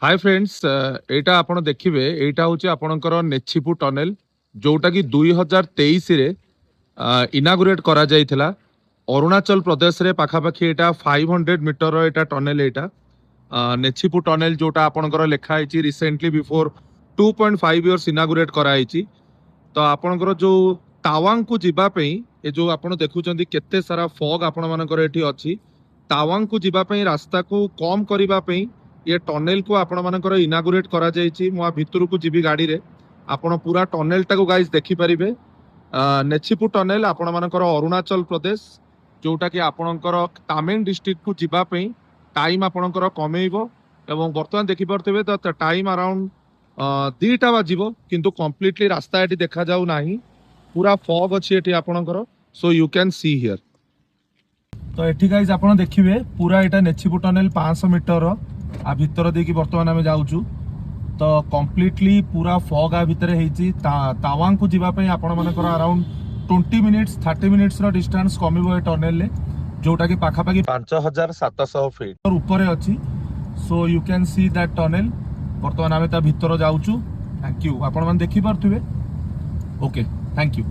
Hi friends एटा आपण देखिबे एटा होची आपणकर नेछिपु टनेल जोटा कि 2023 रे इनागुरेट करा जायथिला अरुणाचल प्रदेश रे पाखापाखी एटा 500 मीटर रो एटा टनेल एटा नेछिपु टनेल जोटा आपणकर लेखा आइची रिसेंटली बिफोर 2.5 इयर्स इनागुरेट करा आइची तो आपणकर जो तावांग को जिबा पई ए जो आपण देखुचंदी केते सारा फॉग आपण मानकर एठी अछि तावांग को जिबा पई रास्ता को कम करिबा पई ये टनेल को आपण मानकर इनागुरेट करा जायछि मो भितर को जिबी गाड़ी रे आपण पूरा टनेल टाको गाइस देखि परिबे नेछिपु टनेल आपण मानकर अरुणाचल प्रदेश जोटा कि आपणकर तामेंग डिस्ट्रिक्ट को जिबा पई टाइम आपणकर कमेइबो एवं वर्तमान देखि परतबे तो टाइम अराउंड 2टा बाजिबो किंतु कंप्लीटली रास्ता एटी देखा जाउ नाही पूरा फॉग अछि एटी आपणकर so you can see here तो एठी गाइस आपण देखिबे पूरा एटा नेछिपु टनेल 500 मीटर आ भितर देखि वर्तमान आमे जाउछु तो कंप्लीटली पूरा फॉग आ भितर हेछि तावांग को जिबा पई आपण मानकर अराउंड 20 मिनिट्स 30 मिनिट्स रो डिस्टेंस कमिबो ए टनेल ले जोटा कि पाखा पाखी 5700 फीट ऊपर अछि so you can see that tunnel वर्तमान आमे ता भितर जाउछु थैंक यू आपण मान देखि परथुबे ओके थैंक यू।